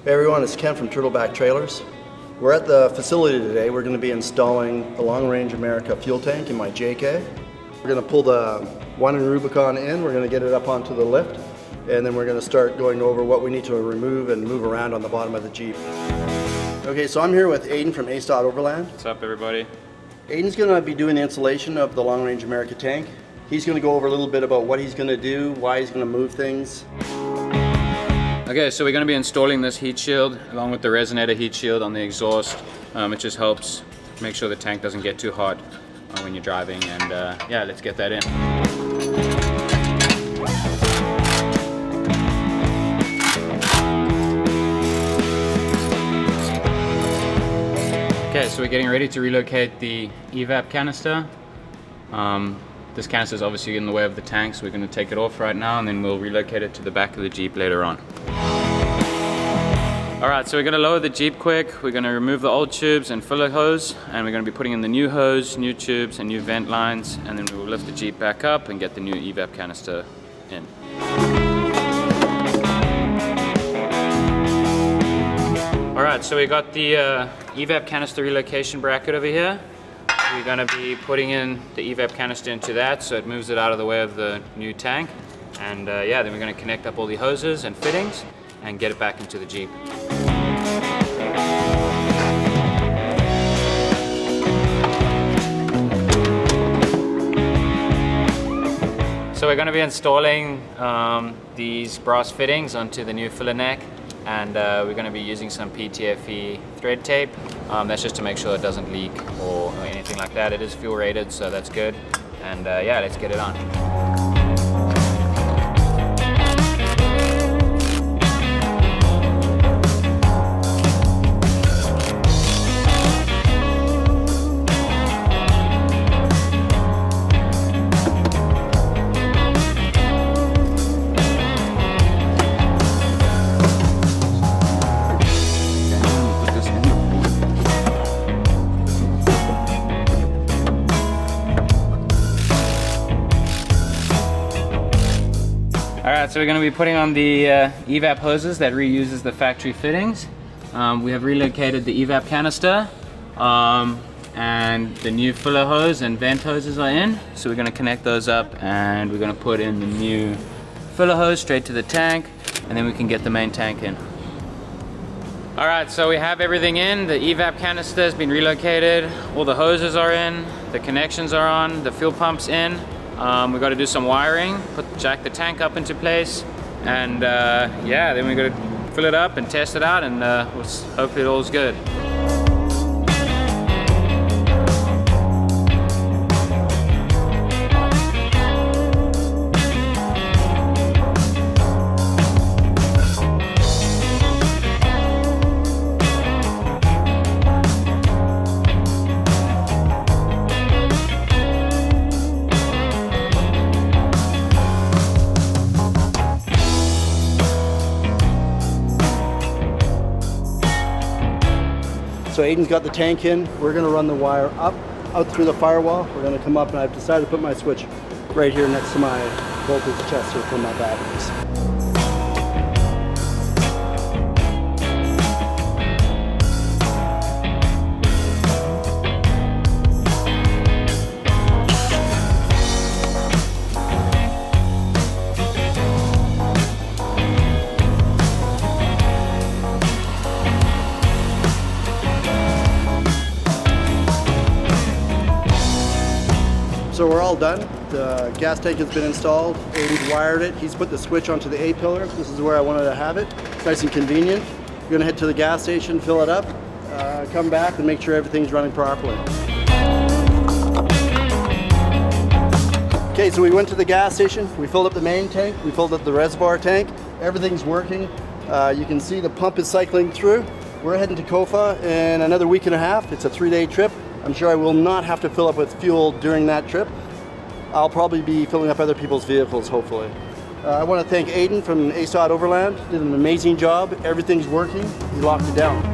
Hey everyone, it's Ken from Turtleback Trailers. We're at the facility today. We're going to be installing the Long Range America fuel tank in my JK. We're going to pull the one in Rubicon in, we're going to get it up onto the lift, and then we're going to start going over what we need to remove and move around on the bottom of the Jeep. Okay, so I'm here with Aiden from ACE Overland. What's up, everybody? Aiden's going to be doing the installation of the Long Range America tank. He's going to go over a little bit about what he's going to do, why he's going to move things. Okay, so we're going to be installing this heat shield along with the resonator heat shield on the exhaust. It just helps make sure the tank doesn't get too hot when you're driving, and yeah, let's get that in. Okay, so we're getting ready to relocate the evap canister. This canister is obviously in the way of the tank, so we're going to take it off right now, and then we'll relocate it to the back of the Jeep later on. Alright, so we're going to lower the Jeep quick. We're going to remove the old tubes and filler hose, and we're going to be putting in the new hose, new tubes, and new vent lines, and then we'll lift the Jeep back up and get the new evap canister in. Alright, so we got the evap canister relocation bracket over here. We're going to be putting in the evap canister into that, so it moves it out of the way of the new tank. And yeah, then we're going to connect up all the hoses and fittings and get it back into the Jeep. So we're going to be installing these brass fittings onto the new filler neck, and we're going to be using some PTFE thread tape. That's just to make sure it doesn't leak or anything like that. It is fuel rated, so that's good. And yeah, let's get it on. Alright, so we're going to be putting on the evap hoses that reuses the factory fittings. We have relocated the evap canister, and the new filler hose and vent hoses are in. So we're going to connect those up, and we're going to put in the new filler hose straight to the tank, and then we can get the main tank in. Alright, so we have everything in. The evap canister has been relocated, all the hoses are in, the connections are on, the fuel pump's in. We've got to do some wiring, jack the tank up into place, and yeah, then we've got to fill it up and test it out, and hopefully it all's good. So Aiden's got the tank in. We're going to run the wire up, out through the firewall. We're going to come up, and I've decided to put my switch right here next to my voltage tester for my batteries. So we're all done. The gas tank has been installed. Aiden's wired it. He's put the switch onto the A-pillar. This is where I wanted to have it. It's nice and convenient. You're going to head to the gas station, fill it up, come back and make sure everything's running properly. Okay, so we went to the gas station. We filled up the main tank. We filled up the reservoir tank. Everything's working. You can see the pump is cycling through. We're heading to Kofa in another week and a half. It's a 3-day trip. I'm sure I will not have to fill up with fuel during that trip. I'll probably be filling up other people's vehicles, hopefully. I want to thank Aiden from ACE Overland. Did an amazing job. Everything's working. He locked it down.